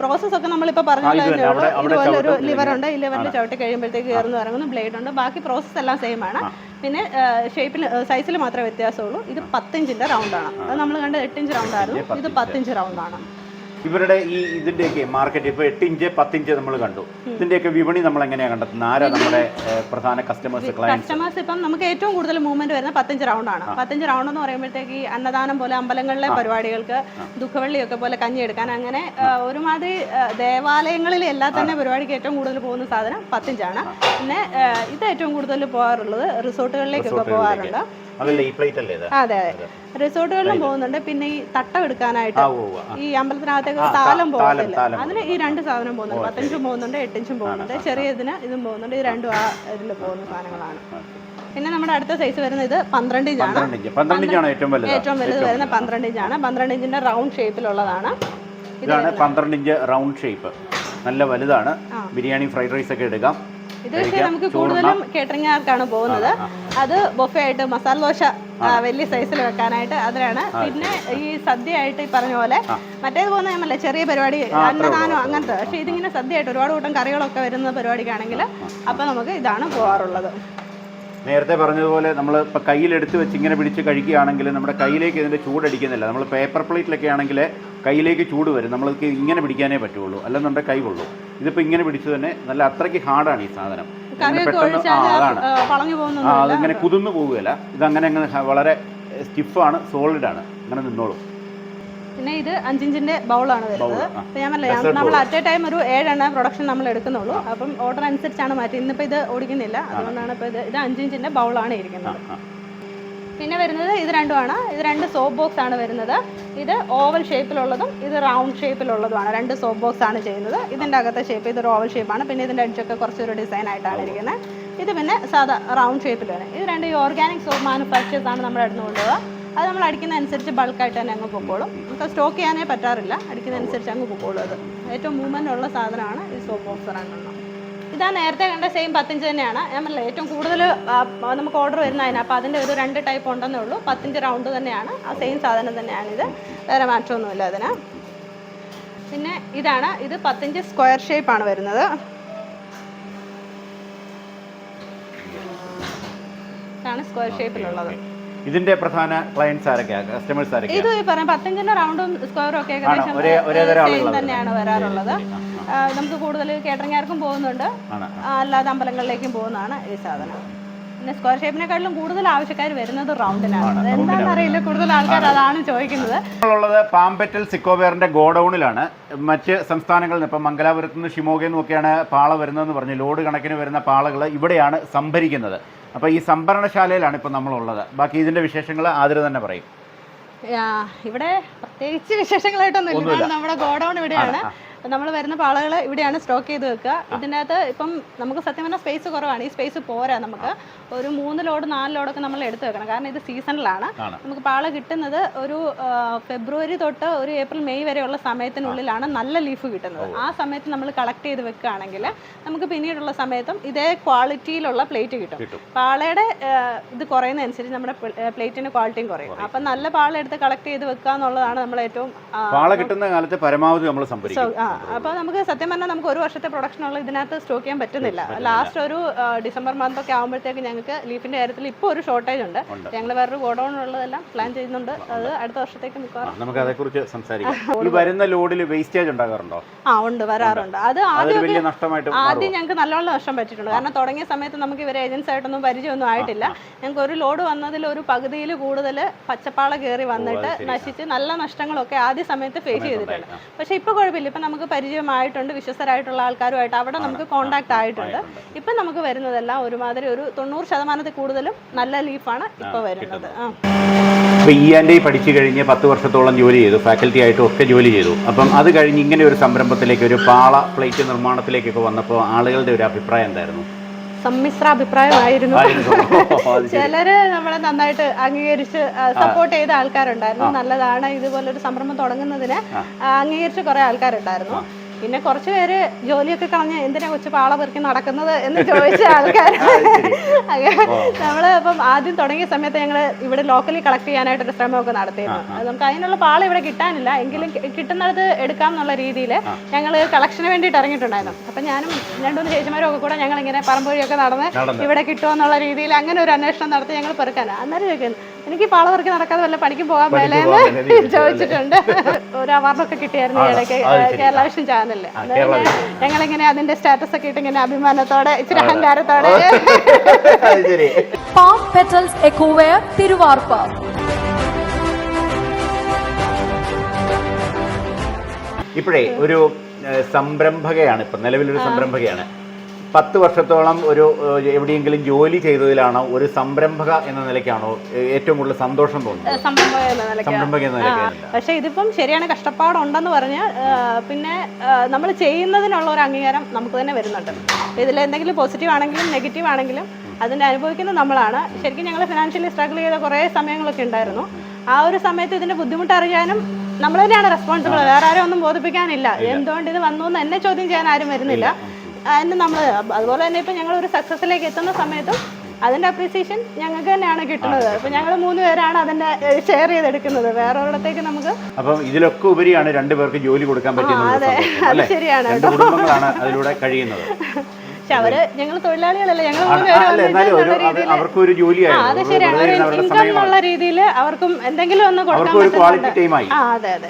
പ്രോസസ്സൊക്കെ നമ്മളിപ്പോൾ പറഞ്ഞ പോലെ തന്നെ ഉള്ളൂ. ഇതുപോലെ ഒരു ലിവർ ഉണ്ട്, ഈ ലിവറിൽ ചവിട്ടി കഴിയുമ്പോഴത്തേക്ക് കയറുന്നു ഇറങ്ങുന്നു, ബ്ലേഡ് ഉണ്ട്, ബാക്കി പ്രോസസ്സ് എല്ലാം സെയിം ആണ്. പിന്നെ ഷേപ്പിൽ സൈസിൽ മാത്രമേ വ്യത്യാസമുള്ളൂ. ഇത് 10 ഇഞ്ചിൻ്റെ റൗണ്ടാണ്. അത് നമ്മൾ കണ്ടത് 8 ഇഞ്ച് റൗണ്ടായിരുന്നു, ഇത് 10 ഇഞ്ച് റൗണ്ടാണ്. ഇവരുടെ ഈ ഇതിൻ്റെയൊക്കെ മാർക്കറ്റ് ഇപ്പോൾ 8 ഇഞ്ച് 10 ഇഞ്ച് നമ്മൾ കണ്ടു. ഇതിൻ്റെയൊക്കെ വിപണി നമ്മൾ എങ്ങനെയാണ് കണ്ടെത്തുന്നത്? ആരാ നമ്മുടെ പ്രധാന കസ്റ്റമേഴ്സ്? ഇപ്പം നമുക്ക് ഏറ്റവും കൂടുതൽ മൂവ്മെന്റ് വരുന്നത് 10 ഇഞ്ച് റൗണ്ടാണ്. 10 ഇഞ്ച് റൗണ്ട് എന്ന് പറയുമ്പോഴത്തേക്ക് ഈ അന്നദാനം പോലെ അമ്പലങ്ങളിലെ പരിപാടികൾക്ക്, ദുഃഖവെള്ളിയൊക്കെ പോലെ കഞ്ഞി എടുക്കാൻ, അങ്ങനെ ഒരുമാതിരി ദേവാലയങ്ങളിൽ എല്ലാ തന്നെ പരിപാടിക്ക് ഏറ്റവും കൂടുതൽ പോകുന്ന സാധനം 10 ഇഞ്ചാണ്. പിന്നെ ഇത് ഏറ്റവും കൂടുതൽ പോകാറുള്ളത് റിസോർട്ടുകളിലേക്കൊക്കെ പോകാറുണ്ട്. അതെ, റിസോർട്ടുകളിലും പോകുന്നുണ്ട്. പിന്നെ ഈ തട്ടം എടുക്കാനായിട്ട് ഈ അമ്പലത്തിനകത്തേക്ക് താലം പോകുന്നില്ല, അതിന് ഈ 2 സാധനം പോകുന്നുണ്ട്. 10 ഇഞ്ചും പോകുന്നുണ്ട്, 8 ഇഞ്ചും പോകുന്നുണ്ട്. ചെറിയതിന് ഇതും പോകുന്നുണ്ട്. ഇത് രണ്ടും ആ ഇതിൽ പോകുന്ന സാധനങ്ങളാണ്. പിന്നെ നമ്മുടെ അടുത്ത സൈസ് വരുന്നത് ഇത് 12 ഇഞ്ചാണ്. ഏറ്റവും വലുത് വരുന്നത് 12 ഇഞ്ചാണ്. 12 ഇഞ്ചിന്റെ റൗണ്ട് ഷേപ്പിലുള്ളതാണ്. ഇതാണ് 12 ഇഞ്ച് റൗണ്ട് ഷേപ്പ്. നല്ല വലുതാണ്. ബിരിയാണി, ഫ്രൈഡ് റൈസ് ഒക്കെ എടുക്കാം. ഇത് പക്ഷേ നമുക്ക് കൂടുതലും കേറ്ററിംഗുകാർക്കാണ് പോകുന്നത്. അത് ബൊഫേ ആയിട്ട് മസാല ദോശ വലിയ സൈസിൽ വെക്കാനായിട്ട് അതിനാണ്. പിന്നെ ഈ സദ്യ ആയിട്ട് ഈ പറഞ്ഞ പോലെ മറ്റേത് പോകുന്ന നമ്മളല്ലേ ചെറിയ പരിപാടി, അന്നദാനം അങ്ങനത്തെ. പക്ഷേ ഇതിങ്ങനെ സദ്യ ആയിട്ട് ഒരുപാട് കൂട്ടം കറികളൊക്കെ വരുന്ന പരിപാടിക്കാണെങ്കിൽ അപ്പം നമുക്ക് ഇതാണ് പോകാറുള്ളത്. നേരത്തെ പറഞ്ഞതുപോലെ നമ്മൾ ഇപ്പോൾ കയ്യിലെടുത്ത് വെച്ച് ഇങ്ങനെ പിടിച്ച് കഴിക്കുകയാണെങ്കിൽ നമ്മുടെ കയ്യിലേക്ക് ഇതിൻ്റെ ചൂടടിക്കുന്നില്ല. നമ്മൾ പേപ്പർ പ്ലേറ്റിലൊക്കെ ആണെങ്കിൽ കയ്യിലേക്ക് ചൂട് വരും, നമ്മൾക്ക് ഇങ്ങനെ പിടിക്കാനേ പറ്റുള്ളൂ, അല്ലെന്നുണ്ടെങ്കിൽ കൈ കൊള്ളും. ഇതിപ്പോൾ ഇങ്ങനെ പിടിച്ചു തന്നെ നല്ല അത്രയ്ക്ക് ഹാർഡാണ് ഈ സാധനം. പെട്ടെന്ന് അതാണ് അതിങ്ങനെ കുതിർന്നു പോവുകയില്ല. ഇതങ്ങനെ അങ്ങനെ വളരെ സ്റ്റിഫാണ്, സോളിഡാണ്, അങ്ങനെ നിന്നോളും. പിന്നെ ഇത് 5 ഇഞ്ചിന്റെ ബൗളാണ് വരുന്നത്. ഞാൻ പറഞ്ഞില്ല, നമ്മൾ അറ്റ് എ ടൈം ഒരു 7 എണ്ണ പ്രൊഡക്ഷൻ നമ്മൾ എടുക്കുന്നുള്ളൂ. അപ്പം ഓർഡർ അനുസരിച്ചാണ് മാറ്റി. ഇന്നിപ്പോൾ ഇത് ഓടിക്കുന്നില്ല, അതുകൊണ്ടാണ് ഇപ്പോൾ ഇത് 5 ഇഞ്ചിന്റെ ബൗളാണ് ഇരിക്കുന്നത്. പിന്നെ വരുന്നത് ഇത് രണ്ടുമാണ്. ഇത് 2 സോപ്പ് ബോക്സ് ആണ് വരുന്നത്. ഇത് ഓവൽ ഷേപ്പിലുള്ളതും ഇത് റൗണ്ട് ഷേപ്പിലുള്ളതുമാണ്. 2 സോപ്പ് ബോക്സ് ആണ് ചെയ്യുന്നത്. ഇതിൻ്റെ അകത്തെ ഷേപ്പ് ഇതൊരു ഓവൽ ഷേപ്പാണ്. പിന്നെ ഇതിൻ്റെ അടിച്ചൊക്കെ കുറച്ചൊരു ഡിസൈൻ ആയിട്ടാണ് ഇരിക്കുന്നത്. ഇത് പിന്നെ സാധാ റൗണ്ട് ഷേപ്പിലാണ്. ഇത് 2 ഓർഗാനിക് സോപ്പ് മാനുഫാക്ചേഴ്സ് ആണ് നമ്മുടെ അടുത്ത് കൊണ്ടുപോകുക. അത് നമ്മൾ അടിക്കുന്നതനുസരിച്ച് ബൾക്കായിട്ട് തന്നെ അങ്ങ് പൊക്കോളും. നമുക്ക് സ്റ്റോക്ക് ചെയ്യാനേ പറ്റാറില്ല, അടിക്കുന്നതനുസരിച്ച് അങ്ങ് പൊക്കോളും. അത് ഏറ്റവും മൂവ്മെൻ്റ് ഉള്ള സാധനമാണ് ഈ സോപ്പ് ബോക്സ് 2. ഇതാ നേരത്തെ കണ്ട സെയിം 10 ഇഞ്ച് തന്നെയാണ്. ഞാൻ പറഞ്ഞില്ല ഏറ്റവും കൂടുതൽ നമുക്ക് ഓർഡർ വരുന്നതിന്. അപ്പോൾ അതിൻ്റെ ഒരു 2 ടൈപ്പ് ഉണ്ടെന്നേ ഉള്ളൂ. 10 ഇഞ്ച് റൗണ്ട് തന്നെയാണ്, ആ സെയിം സാധനം തന്നെയാണിത്, വേറെ മാറ്റമൊന്നുമില്ല അതിന്. പിന്നെ ഇതാണ്, ഇത് 10 ഇഞ്ച് സ്ക്വയർ ഷേപ്പാണ് വരുന്നത്. ഇതാണ് സ്ക്വയർ ഷേപ്പിലുള്ളത്. ഇതിന്റെ പ്രധാന ക്ലയൻസ് ആരൊക്കെയാണ്, കസ്റ്റമേഴ്സ് ആരൊക്കെയാണ്? ഇത് ഈ പറയാം 10 ഇഞ്ചിന്റെ റൗണ്ടും സ്ക്വയറും ഒക്കെ ഏകദേശം സെയിം തന്നെയാണ് വരാറുള്ളത്. നമുക്ക് കൂടുതൽ കേറ്ററിംഗുകാർക്കും പോകുന്നുണ്ട്, അല്ലാതെ അമ്പലങ്ങളിലേക്കും പോകുന്നതാണ് ഈ സാധനം. പിന്നെ സ്ക്വയർ ഷേപ്പിനെക്കാട്ടിലും കൂടുതൽ ആവശ്യക്കാർ വരുന്നത് റൗണ്ടിനാണ്. അതെന്താണെന്ന് അറിയില്ല, കൂടുതൽ ആൾക്കാർ അതാണ് ചോദിക്കുന്നത്. ഉള്ളത് പാം പെറ്റൽസ് ഇക്കോവെയറിന്റെ ഗോഡൌണിലാണ്. മറ്റ് സംസ്ഥാനങ്ങളിൽ നിന്ന് ഇപ്പം മംഗലാപുരത്ത് നിന്ന് ഷിമോഗയിൽ നിന്നൊക്കെയാണ് പാള വരുന്നതെന്ന് പറഞ്ഞ് ലോഡ് കണക്കിന് വരുന്ന പാളകൾ ഇവിടെയാണ് സംഭരിക്കുന്നത്. അപ്പോൾ ഈ സംഭരണശാലയിലാണ് ഇപ്പോൾ നമ്മളുള്ളത്. ബാക്കി ഇതിൻ്റെ വിശേഷങ്ങൾ ആതിര തന്നെ പറയും. ഇവിടെ പ്രത്യേകിച്ച് വിശേഷങ്ങളായിട്ടൊന്നും ഇല്ല. നമ്മുടെ ഗോഡൌൺ ഇവിടെയാണ്. നമ്മൾ വരുന്ന പാളകൾ ഇവിടെയാണ് സ്റ്റോക്ക് ചെയ്ത് വെക്കുക. ഇതിൻ്റെ അകത്ത് ഇപ്പം നമുക്ക് സത്യം പറഞ്ഞാൽ സ്പേസ് കുറവാണ്. ഈ സ്പേസ് പോരാ, നമുക്ക് ഒരു 3 ലോഡ് 4 ലോഡൊക്കെ നമ്മൾ എടുത്ത് വെക്കണം. കാരണം ഇത് സീസണിലാണ്. നമുക്ക് പാള കിട്ടുന്നത് ഒരു ഫെബ്രുവരി തൊട്ട് ഒരു ഏപ്രിൽ മെയ് വരെയുള്ള സമയത്തിനുള്ളിലാണ് നല്ല ലീഫ് കിട്ടുന്നത്. ആ സമയത്ത് നമ്മൾ കളക്ട് ചെയ്ത് വെക്കുകയാണെങ്കിൽ നമുക്ക് പിന്നീടുള്ള സമയത്തും ഇതേ ക്വാളിറ്റിയിലുള്ള പ്ലേറ്റ് കിട്ടും. പാളയുടെ ഇത് കുറയുന്നതനുസരിച്ച് നമ്മുടെ പ്ലേറ്റിൻ്റെ ക്വാളിറ്റിയും കുറയും. അപ്പം നല്ല പാള എടുത്ത് കളക്ട് ചെയ്ത് വെക്കുക എന്നുള്ളതാണ് നമ്മൾ ഏറ്റവും പാള കിട്ടുന്ന കാലത്ത് പരമാവധി നമ്മൾ സംഭരിക്കും. അപ്പോൾ നമുക്ക് സത്യം പറഞ്ഞാൽ നമുക്ക് ഒരു വർഷത്തെ പ്രൊഡക്ഷനുള്ള ഇതിനകത്ത് സ്റ്റോക്ക് ചെയ്യാൻ പറ്റുന്നില്ല. ലാസ്റ്റ് ഒരു ഡിസംബർ മന്ത് ഒക്കെ ആകുമ്പോഴത്തേക്ക് ഞങ്ങൾക്ക് ലീഫിന്റെ കാര്യത്തിൽ ഇപ്പോൾ ഒരു ഷോർട്ടേജ് ഉണ്ട്. ഞങ്ങൾ വേറൊരു ഗോഡൌൺ ഉള്ളതെല്ലാം പ്ലാൻ ചെയ്യുന്നുണ്ട്. അത് അടുത്ത വർഷത്തേക്ക് നമുക്ക് അതേക്കുറിച്ച് സംസാരിക്കാം. ഈ വരുന്ന ലോഡിൽ വേസ്റ്റേജ് ഉണ്ടാകാറുണ്ടോ? ഉണ്ട്, വരാറുണ്ട്. അത് ആദ്യം ഞങ്ങൾക്ക് നല്ലോണം നഷ്ടം പറ്റിയിട്ടുണ്ട്. കാരണം തുടങ്ങിയ സമയത്ത് നമുക്ക് ഇവരെ ഏജൻസി ആയിട്ടൊന്നും പരിചയമൊന്നും ആയിട്ടില്ല. ഞങ്ങൾക്ക് ഒരു ലോഡ് വന്നതിൽ ഒരു പകുതിയിൽ കൂടുതൽ പച്ചപ്പാള കയറി വന്നിട്ട് നശിച്ച് നല്ല നഷ്ടങ്ങളൊക്കെ ആദ്യ സമയത്ത് ഫേസ് ചെയ്തിട്ടുണ്ട്. പക്ഷെ ഇപ്പോൾ കുഴപ്പമില്ല. ഇപ്പം നമുക്ക് പരിചയമായിട്ടുണ്ട്, വിശ്വസ്തരായിട്ടുള്ള ആൾക്കാരുമായിട്ട് അവിടെ നമുക്ക് കോണ്ടാക്ട് ആയിട്ടുണ്ട്. ഇപ്പം നമുക്ക് വരുന്നതെല്ലാം ഒരുമാതിരി ഒരു 90% കൂടുതലും നല്ല ലീഫാണ് ഇപ്പോൾ വരുന്നത്. അപ്പോൾ പഠിച്ചു കഴിഞ്ഞ് 10 വർഷത്തോളം ജോലി ചെയ്തു, ഫാക്കൽറ്റി ആയിട്ടും ഒക്കെ ജോലി ചെയ്തു. അപ്പം അത് കഴിഞ്ഞ് ഇങ്ങനെ ഒരു സംരംഭത്തിലേക്ക്, ഒരു പാള പ്ലേറ്റ് നിർമ്മാണത്തിലേക്കൊക്കെ വന്നപ്പോൾ ആളുകളുടെ ഒരു അഭിപ്രായം എന്തായിരുന്നു? സമ്മിശ്ര അഭിപ്രായമായിരുന്നു. ചിലര് നമ്മളെ നന്നായിട്ട് അംഗീകരിച്ച് സപ്പോർട്ട് ചെയ്ത ആൾക്കാരുണ്ടായിരുന്നു. നല്ലതാണ്, ഇതുപോലൊരു സംരംഭം തുടങ്ങുന്നതിന് അംഗീകരിച്ച് കുറെ ആൾക്കാരുണ്ടായിരുന്നു. പിന്നെ കുറച്ച് പേര് ജോലിയൊക്കെ കളഞ്ഞ് എന്തിനാ കൊച്ചു പാള പെറുക്കി നടക്കുന്നത് എന്ന് ചോദിച്ച ആൾക്കാർ. നമ്മള് അപ്പം ആദ്യം തുടങ്ങിയ സമയത്ത് ഞങ്ങൾ ഇവിടെ ലോക്കലി കളക്ട് ചെയ്യാനായിട്ടൊരു ശ്രമമൊക്കെ നടത്തിയിരുന്നു. നമുക്ക് അതിനുള്ള പാള ഇവിടെ കിട്ടാനില്ല, എങ്കിലും കിട്ടുന്നത് എടുക്കാം എന്നുള്ള രീതിയിൽ ഞങ്ങൾ കളക്ഷന് വേണ്ടിയിട്ട് ഇറങ്ങിയിട്ടുണ്ടായിരുന്നു. അപ്പം ഞാനും 2-3 ചേച്ചിമാരും ഒക്കെ കൂടെ ഞങ്ങൾ ഇങ്ങനെ പറമ്പൊഴിയൊക്കെ നടന്ന് ഇവിടെ കിട്ടുമോ എന്നുള്ള രീതിയിൽ അങ്ങനെ ഒരു അന്വേഷണം നടത്തി ഞങ്ങൾ പെറുക്കാൻ. അന്നേരം ചോദിക്കുന്നു, എനിക്ക് പാള പെറുക്കി നടക്കാതെ വല്ല പണിക്കും പോകാൻ മേലെന്ന് ചോദിച്ചിട്ടുണ്ട്. ഒരു അവാർഡൊക്കെ കിട്ടിയായിരുന്നു ഇടയ്ക്ക് കേരള വിഷൻ ചാനലില്. ഞങ്ങളിങ്ങനെ അതിന്റെ സ്റ്റാറ്റസ് ഒക്കെ ഇട്ട് ഇങ്ങനെ അഭിമാനത്തോടെ ഇച്ചിരി അഹങ്കാരത്തോടെ. Palm petals ecoware Thiruvarppu. ഇപ്പോഴേ ഒരു സംരംഭകയാണ്, ഇപ്പം നിലവിലൊരു സംരംഭകയാണ്. 10 വർഷത്തോളം ഒരു എവിടെയെങ്കിലും ജോലി ചെയ്തതിലാണോ ഒരു സംരംഭക എന്ന നിലയ്ക്കാണോ ഏറ്റവും കൂടുതൽ സന്തോഷം തോന്നുന്നത്? സംരംഭക എന്ന നിലയ്ക്ക്. പക്ഷെ ഇതിപ്പം ശരിയാണ്, കഷ്ടപ്പാടുണ്ടെന്ന് പറഞ്ഞാൽ പിന്നെ നമ്മൾ ചെയ്യുന്നതിനുള്ള ഒരു അംഗീകാരം നമുക്ക് തന്നെ വരുന്നുണ്ട്. ഇതിൽ എന്തെങ്കിലും പോസിറ്റീവ് ആണെങ്കിലും നെഗറ്റീവ് ആണെങ്കിലും അതിൻ്റെ അനുഭവിക്കുന്നത് നമ്മളാണ്. ശരിക്കും ഞങ്ങൾ ഫിനാൻഷ്യലി സ്ട്രഗിൾ ചെയ്ത കുറേ സമയങ്ങളൊക്കെ ഉണ്ടായിരുന്നു. ആ ഒരു സമയത്ത് ഇതിൻ്റെ ബുദ്ധിമുട്ട് അറിയാനും നമ്മൾ തന്നെയാണ് റെസ്പോൺസിബിൾ. വേറെ ആരും ഒന്നും ബോധിപ്പിക്കാനില്ല. എന്തുകൊണ്ട് ഇത് വന്നു എന്ന് എന്നെ ചോദ്യം ചെയ്യാൻ ആരും വരുന്നില്ല. അതിന് നമ്മൾ അതുപോലെ തന്നെ ഇപ്പം ഞങ്ങൾ ഒരു സക്സസ്സിലേക്ക് എത്തുന്ന സമയത്തും അതിൻ്റെ അപ്രീസിയേഷൻ ഞങ്ങൾക്ക് തന്നെയാണ് കിട്ടുന്നത്. അപ്പം ഞങ്ങൾ 3 പേരാണ് അതിൻ്റെ ഷെയർ ചെയ്തെടുക്കുന്നത്. വേറെ ഒരിടത്തേക്ക് നമുക്ക് അപ്പം ഇതിലൊക്കെ ഉപരിയാണ് 2 പേർക്ക് ജോലി കൊടുക്കാൻ പറ്റുന്നത്. അതെ, അത് ശരിയാണ്. 2 കുടുംബങ്ങളാണ് അതിലൂടെ കഴിയുന്നത്. പക്ഷെ അവര് ഞങ്ങൾ തൊഴിലാളികളല്ലേ, ഞങ്ങൾ 3 പേരും അവർക്ക് ഒരു ജോലിയാണ്. അത് ശരിയാണ്, ഒരു ഇൻകം എന്നുള്ള രീതിയിൽ അവർക്കും എന്തെങ്കിലും ഒന്ന് കൊടുക്കാൻ പറ്റുന്നുണ്ട്. അതെ അതെ.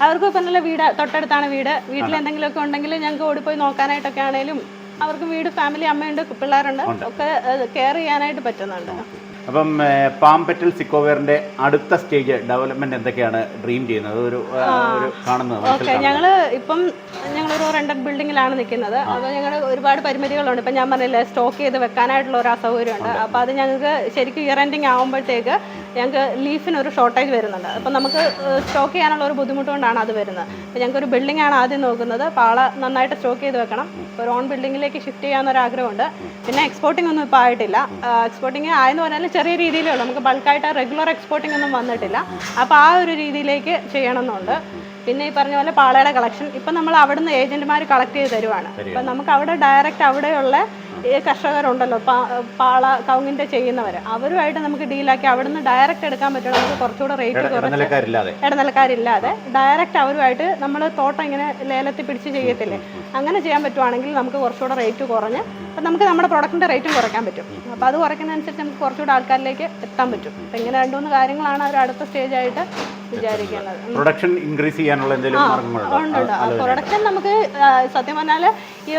അവർക്കും ഇപ്പം നല്ല വീട് തൊട്ടടുത്താണ് വീട്. വീട്ടിൽ എന്തെങ്കിലുമൊക്കെ ഉണ്ടെങ്കിൽ ഞങ്ങൾക്ക് ഓടിപ്പോയി നോക്കാനായിട്ടൊക്കെ ആണെങ്കിലും അവർക്കും വീട്, ഫാമിലി, അമ്മയുണ്ട്, പിള്ളേരുണ്ട്, ഒക്കെ കെയർ ചെയ്യാനായിട്ട് പറ്റുന്നുണ്ട്. അപ്പം പാം പെറ്റൽസ് ഇക്കോവെയറിന്റെ അടുത്ത സ്റ്റേജ് ഡെവലപ്മെന്റ് എന്തൊക്കെയാണ് ഡ്രീം ചെയ്യുന്നത് ഒരു കാണുന്നത്? ഓക്കെ, ഞങ്ങളൊരു റെന്റഡ് ബിൽഡിങ്ങിലാണ് നിൽക്കുന്നത്. അപ്പോൾ ഞങ്ങൾ ഒരുപാട് പരിമിതികളുണ്ട്. ഇപ്പം ഞാൻ പറഞ്ഞില്ലേ, സ്റ്റോക്ക് ചെയ്ത് വെക്കാനായിട്ടുള്ള ഒരു അസൗകര്യമുണ്ട്. അപ്പോൾ അത് ഞങ്ങൾക്ക് ശരിക്കും ഇയർ എൻഡിങ് ആകുമ്പോഴത്തേക്ക് ഞങ്ങൾക്ക് ലീഫിനൊരു ഷോർട്ടേജ് വരുന്നുണ്ട്. അപ്പം നമുക്ക് സ്റ്റോക്ക് ചെയ്യാനുള്ള ഒരു ബുദ്ധിമുട്ട് കൊണ്ടാണ് അത് വരുന്നത്. അപ്പോൾ ഞങ്ങൾക്കൊരു ബിൽഡിംഗ് ആണ് ആദ്യം നോക്കുന്നത്. പാള നന്നായിട്ട് സ്റ്റോക്ക് ചെയ്ത് വെക്കണം. ഒരു ഓൺ ബിൽഡിങ്ങിലേക്ക് ഷിഫ്റ്റ് ചെയ്യാമെന്നൊരാഗ്രഹമുണ്ട്. പിന്നെ എക്സ്പോർട്ടിംഗ് ഒന്നും ഇപ്പോൾ ആയിട്ടില്ല. എക്സ്പോർട്ടിംഗ് ആയെന്ന് പറഞ്ഞാൽ ചെറിയ രീതിയിലേ ഉള്ളൂ. നമുക്ക് ബൾക്കായിട്ട് റെഗുലർ എക്സ്പോർട്ടിംഗ് ഒന്നും വന്നിട്ടില്ല. അപ്പോൾ ആ ഒരു രീതിയിലേക്ക് ചെയ്യണമെന്നുണ്ട്. പിന്നെ ഈ പറഞ്ഞ പോലെ പാളയുടെ കളക്ഷൻ ഇപ്പം നമ്മൾ അവിടുന്ന് ഏജന്റുമാർ കളക്ട് ചെയ്ത് തരുവാണ്. അപ്പം നമുക്ക് അവിടെ ഡയറക്റ്റ് അവിടെയുള്ള കർഷകരുണ്ടല്ലോ, പാള കവുങ്ങിൻ്റെ ചെയ്യുന്നവർ, അവരുമായിട്ട് നമുക്ക് ഡീലാക്കി അവിടുന്ന് ഡയറക്റ്റ് എടുക്കാൻ പറ്റും. നമുക്ക് കുറച്ചുകൂടെ റേറ്റ് കുറച്ച് ഇടനിലക്കാരില്ലാതെ ഡയറക്റ്റ് അവരുമായിട്ട് നമ്മൾ തോട്ടം ഇങ്ങനെ ലേലത്തിൽ പിടിച്ച് ചെയ്യത്തില്ലേ, അങ്ങനെ ചെയ്യാൻ പറ്റുവാണെങ്കിൽ നമുക്ക് കുറച്ചുകൂടെ റേറ്റ് കുറഞ്ഞ് അപ്പം നമുക്ക് നമ്മുടെ പ്രൊഡക്റ്റിൻ്റെ റേറ്റും കുറയ്ക്കാൻ പറ്റും. അപ്പോൾ അത് കുറയ്ക്കുന്നതനുസരിച്ച് നമുക്ക് കുറച്ചുകൂടെ ആൾക്കാരിലേക്ക് എത്താൻ പറ്റും. അപ്പം ഇങ്ങനെ 2-3 കാര്യങ്ങളാണ് അവർ അടുത്ത സ്റ്റേജായിട്ട് വിചാരിക്കുന്നത്. പ്രൊഡക്ഷൻ ഇൻക്രീസ് ചെയ്യാനുള്ള ഉണ്ട്. പ്രൊഡക്ഷൻ നമുക്ക് സത്യം പറഞ്ഞാൽ ഈ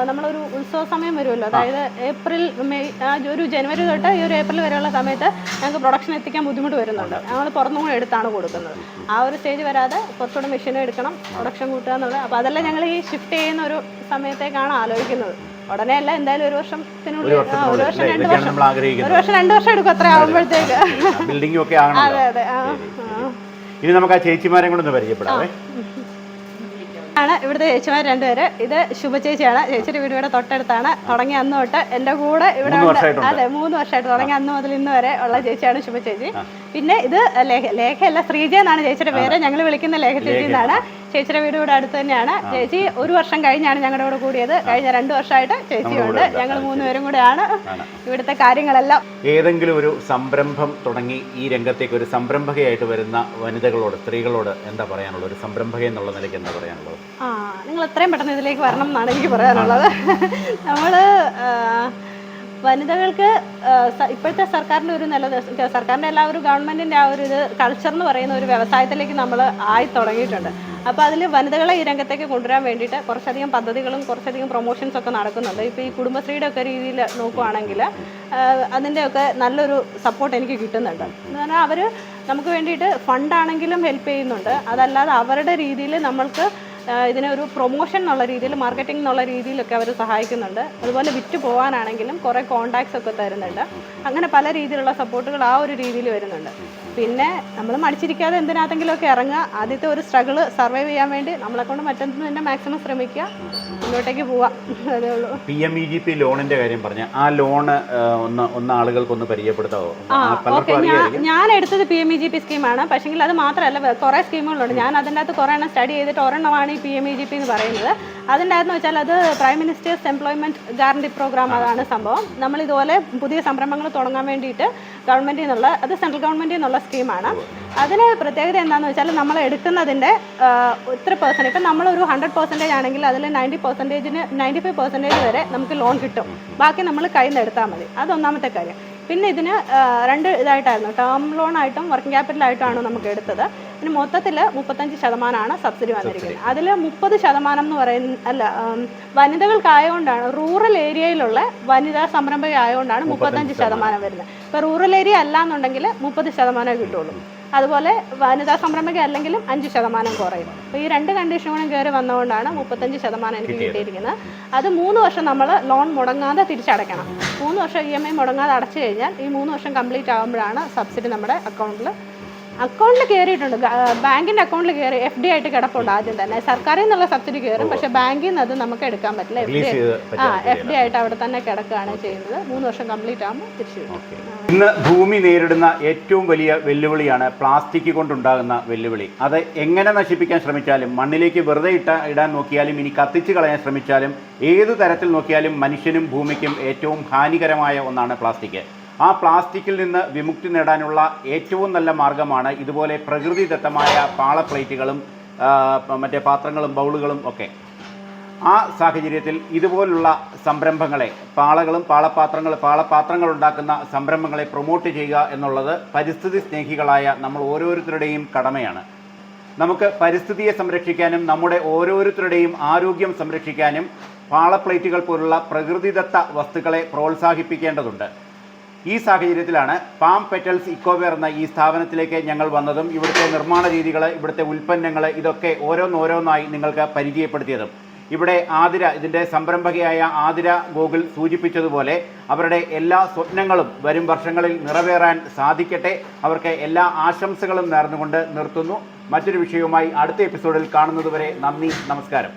നമ്മളൊരു ഉത്സവ സമയം വരുമല്ലോ, അതായത് ഏപ്രിൽ, മെയ്, ഒരു ജനുവരി തൊട്ട് ഈ ഒരു ഏപ്രിൽ വരെയുള്ള സമയത്ത് ഞങ്ങൾക്ക് പ്രൊഡക്ഷൻ എത്തിക്കാൻ ബുദ്ധിമുട്ട് വരുന്നുണ്ട്. ഞങ്ങൾ പുറത്തും കൂടെ എടുത്താണ് കൊടുക്കുന്നത്. ആ ഒരു സ്റ്റേജ് വരാതെ കുറച്ചുകൂടെ മെഷീൻ എടുക്കണം, പ്രൊഡക്ഷൻ കൂട്ടുക എന്നുള്ളത്. അപ്പോൾ അതെല്ലാം ഞങ്ങൾ ഈ ഷിഫ്റ്റ് ചെയ്യുന്ന ഒരു സമയത്തേക്കാണ് ആലോചിക്കുന്നത്. ഉടനെ അല്ല, എന്തായാലും 1 വർഷത്തിനുള്ളിൽ, 1 വർഷം 2 വർഷം, 1 വർഷം 2 വർഷം എടുക്കും അത്ര ആകുമ്പോഴത്തേക്ക്. അതെ അതെ. ഇനി നമുക്ക് ആ ചേച്ചിമാരെ കൊണ്ടൊന്ന് പരിചയപ്പെടാവേ. ആണ് ഇവിടുത്തെ ചേച്ചിമാർ 2 പേര്. ഇത് ശുഭ ചേച്ചിയാണ്. ചേച്ചിയുടെ വീട് ഇവിടെ തൊട്ടടുത്താണ്. തുടങ്ങി അന്ന് തൊട്ട് എൻ്റെ കൂടെ ഇവിടെ ഉണ്ട്. അതെ, 3 വർഷമായിട്ട്. തുടങ്ങി അന്ന് മുതൽ ഇന്ന് വരെ ഉള്ള ചേച്ചിയാണ് ശുഭ ചേച്ചി. പിന്നെ ഇത് ലേഖയല്ല, ശ്രീജ എന്നാണ് ചേച്ചിയുടെ പേര്. ഞങ്ങൾ വിളിക്കുന്ന ലേഖ ചേച്ചി എന്നാണ്. ചേച്ചിയുടെ വീട് ഇവിടെ അടുത്ത് തന്നെയാണ്. ചേച്ചി 1 വർഷം കഴിഞ്ഞാണ് ഞങ്ങളുടെ കൂടെ കൂടിയത്. കഴിഞ്ഞ 2 വർഷമായിട്ട് ചേച്ചിയുണ്ട്. ഞങ്ങൾ 3 പേരും കൂടെയാണ് ഇവിടുത്തെ കാര്യങ്ങളെല്ലാം. ഏതെങ്കിലും ഒരു സംരംഭം തുടങ്ങി ഈ രംഗത്തേക്ക് ഒരു സംരംഭകയായിട്ട് വരുന്ന വനിതകളോട്, സ്ത്രീകളോട് എന്താ പറയാനുള്ളത്? ഒരു സംരംഭക എന്നുള്ള നിലയ്ക്ക് എന്താ പറയാനുള്ളത്? നിങ്ങൾ എത്രയും പെട്ടെന്ന് ഇതിലേക്ക് വരണം എന്നാണ് എനിക്ക് പറയാനുള്ളത്. നമ്മൾ വനിതകൾക്ക് ഇപ്പോഴത്തെ സർക്കാരിൻ്റെ ഒരു സർക്കാരിൻ്റെ എല്ലാ ഒരു ഗവൺമെൻറ്റിൻ്റെ ആ ഒരു കൾച്ചർ എന്ന് പറയുന്ന ഒരു വ്യവസായത്തിലേക്ക് നമ്മൾ ആയി തുടങ്ങിയിട്ടുണ്ട്. അപ്പോൾ അതിൽ വനിതകളെ ഈ രംഗത്തേക്ക് കൊണ്ടുവരാൻ വേണ്ടിയിട്ട് കുറച്ചധികം പദ്ധതികളും കുറച്ചധികം പ്രൊമോഷൻസ് ഒക്കെ നടക്കുന്നുണ്ട്. ഇപ്പോൾ ഈ കുടുംബശ്രീയുടെ ഒക്കെ രീതിയിൽ നോക്കുവാണെങ്കിൽ അതിൻ്റെയൊക്കെ നല്ലൊരു സപ്പോർട്ട് എനിക്ക് കിട്ടുന്നുണ്ട്. എന്ന് പറഞ്ഞാൽ അവർ നമുക്ക് വേണ്ടിയിട്ട് ഫണ്ടാണെങ്കിലും ഹെൽപ്പ് ചെയ്യുന്നുണ്ട്. അതല്ലാതെ അവരുടെ രീതിയിൽ നമ്മൾക്ക് ഇതിനെ ഒരു പ്രൊമോഷൻ എന്നുള്ള രീതിയിൽ, മാർക്കറ്റിംഗ് എന്നുള്ള രീതിയിലൊക്കെ അവർ സഹായിക്കുന്നുണ്ട്. അതുപോലെ വിറ്റ് പോകാനാണെങ്കിലും കുറേ കോൺടാക്ട്സ് ഒക്കെ തരുന്നുണ്ട്. അങ്ങനെ പല രീതിയിലുള്ള സപ്പോർട്ടുകൾ ആ ഒരു രീതിയിൽ വരുന്നുണ്ട്. പിന്നെ നമ്മൾ മടിച്ചിരിക്കാതെ എന്തിനകത്തെങ്കിലുമൊക്കെ ഇറങ്ങുക, ആദ്യത്തെ ഒരു സ്ട്രഗിള് സർവൈവ് ചെയ്യാൻ വേണ്ടി നമ്മളെ കൊണ്ട് പറ്റുന്നത് തന്നെ മാക്സിമം ശ്രമിക്കുക, മുന്നോട്ടേക്ക് പോവാം, അതേ ഉള്ളൂ. PMEGP ലോണിന്റെ കാര്യം പറഞ്ഞ ആ ലോണ് ഒന്ന് ആളുകൾക്കൊന്ന് പരിചയപ്പെടുത്താവോ? ഓക്കെ, ഞാൻ എടുത്തത് PMEGP സ്കീമാണ്. പക്ഷേങ്കിൽ അത് മാത്രമല്ല, കുറേ സ്കീമുകളുണ്ട്. ഞാൻ അതിൻ്റെ അകത്ത് കുറേ എണ്ണം സ്റ്റഡി ചെയ്തിട്ട് ഒരെണ്ണമാണ് ഈ PMEGP എന്ന് പറയുന്നത്. അതിൻ്റെ അകത്തെന്ന് വെച്ചാൽ അത് prime minister's employment guarantee programme, അതാണ് സംഭവം. നമ്മളിതുപോലെ പുതിയ സംരംഭങ്ങൾ തുടങ്ങാൻ വേണ്ടിയിട്ട് ഗവൺമെൻറ്റിൽ നിന്നുള്ള, അത് സെൻട്രൽ ഗവൺമെൻറ്റിൽ നിന്നുള്ള സ്കീമാണ്. അതിന് പ്രത്യേകത എന്താണെന്ന് വെച്ചാൽ നമ്മൾ എടുക്കുന്നതിൻ്റെ ഇത്ര %, ഇപ്പം നമ്മളൊരു 100% ആണെങ്കിൽ അതിൽ 95% വരെ നമുക്ക് ലോൺ കിട്ടും. ബാക്കി നമ്മൾ കയ്യിൽ നിന്ന് എടുത്താൽ മതി. അതൊന്നാമത്തെ കാര്യം. പിന്നെ ഇതിന് 2 ഇതായിട്ടായിരുന്നു, ടേം ലോൺ ആയിട്ടും വർക്കിംഗ് ക്യാപിറ്റലായിട്ടാണ് നമുക്ക് എടുത്തത്. ഇതിന് മൊത്തത്തിൽ 35% സബ്സിഡി വന്നിരിക്കുന്നത്. അതിൽ 30% എന്ന് പറയുന്ന വനിതകൾക്കായതുകൊണ്ടാണ്, റൂറൽ ഏരിയയിലുള്ള വനിതാ സംരംഭക ആയതുകൊണ്ടാണ് 35% വരുന്നത്. ഇപ്പോൾ റൂറൽ ഏരിയ അല്ല എന്നുണ്ടെങ്കിൽ 30% കിട്ടുള്ളൂ. അതുപോലെ വനിതാ സംരംഭക അല്ലെങ്കിലും 5% കുറയും. അപ്പോൾ ഈ 2 കണ്ടീഷനും കയറി വന്നതുകൊണ്ടാണ് 35% എനിക്ക് കിട്ടിയിരിക്കുന്നത്. അത് 3 വർഷം നമ്മൾ ലോൺ മുടങ്ങാതെ തിരിച്ചടയ്ക്കണം. 3 വർഷം EMI മുടങ്ങാതെ അടച്ചു കഴിഞ്ഞാൽ ഈ 3 വർഷം കംപ്ലീറ്റ് ആകുമ്പോഴാണ് സബ്സിഡി നമ്മുടെ അക്കൗണ്ടിൽ കയറിയിട്ടുണ്ട്. ബാങ്കിൻ്റെ അക്കൗണ്ടിൽ കയറി FD ആയിട്ട് കിടപ്പുണ്ട്. ആദ്യം തന്നെ സർക്കാരിൽ നിന്നുള്ള സബ്സിഡി കയറും, പക്ഷേ ബാങ്കിൽ നിന്ന് അത് നമുക്ക് എടുക്കാൻ പറ്റില്ല. FD ആയിട്ട് അവിടെ തന്നെ കിടക്കുകയാണ് ചെയ്യുന്നത്. 3 വർഷം കംപ്ലീറ്റ് ആകുമ്പോൾ തിരിച്ചു കിട്ടും. ഇന്ന് ഭൂമി നേരിടുന്ന ഏറ്റവും വലിയ വെല്ലുവിളിയാണ് പ്ലാസ്റ്റിക് കൊണ്ടുണ്ടാകുന്ന വെല്ലുവിളി. അത് എങ്ങനെ നശിപ്പിക്കാൻ ശ്രമിച്ചാലും, മണ്ണിലേക്ക് വെറുതെ ഇടാൻ നോക്കിയാലും, ഇനി കത്തിച്ച് കളയാൻ ശ്രമിച്ചാലും, ഏതു തരത്തിൽ നോക്കിയാലും മനുഷ്യനും ഭൂമിക്കും ഏറ്റവും ഹാനികരമായ ഒന്നാണ് പ്ലാസ്റ്റിക്. ആ പ്ലാസ്റ്റിക്കിൽ നിന്ന് വിമുക്തി നേടാനുള്ള ഏറ്റവും നല്ല മാർഗമാണ് ഇതുപോലെ പ്രകൃതിദത്തമായ പാളപ്ലേറ്റുകളും മറ്റേ പാത്രങ്ങളും ബൗളുകളും ഒക്കെ. ആ സാഹചര്യത്തിൽ ഇതുപോലുള്ള സംരംഭങ്ങളെ, പാളപാത്രങ്ങൾ ഉണ്ടാക്കുന്ന സംരംഭങ്ങളെ പ്രൊമോട്ട് ചെയ്യുക എന്നുള്ളത് പരിസ്ഥിതി സ്നേഹികളായ നമ്മൾ ഓരോരുത്തരുടെയും കടമയാണ്. നമുക്ക് പരിസ്ഥിതിയെ സംരക്ഷിക്കാനും നമ്മുടെ ഓരോരുത്തരുടെയും ആരോഗ്യം സംരക്ഷിക്കാനും പാളപ്ലേറ്റുകൾ പോലുള്ള പ്രകൃതിദത്ത വസ്തുക്കളെ പ്രോത്സാഹിപ്പിക്കേണ്ടതുണ്ട്. ഈ സാഹചര്യത്തിലാണ് പാം പെറ്റൽസ് ഇക്കോവെയർ എന്ന ഈ സ്ഥാപനത്തിലേക്ക് ഞങ്ങൾ വന്നതും ഇവിടുത്തെ നിർമ്മാണ രീതികൾ, ഇവിടുത്തെ ഉൽപ്പന്നങ്ങൾ, ഇതൊക്കെ ഓരോന്നോരോന്നായി നിങ്ങൾക്ക് പരിചയപ്പെടുത്തിയതും. ഇവിടെ ആതിര, ഇതിൻ്റെ സംരംഭകയായ ആതിര ഗോകുൽ സൂചിപ്പിച്ചതുപോലെ അവരുടെ എല്ലാ സ്വപ്നങ്ങളും വരും വർഷങ്ങളിൽ നിറവേറാൻ സാധിക്കട്ടെ. അവർക്ക് എല്ലാ ആശംസകളും നേർന്നുകൊണ്ട് നിർത്തുന്നു. മറ്റൊരു വിഷയവുമായി അടുത്ത എപ്പിസോഡിൽ കാണുന്നതുവരെ നന്ദി, നമസ്കാരം.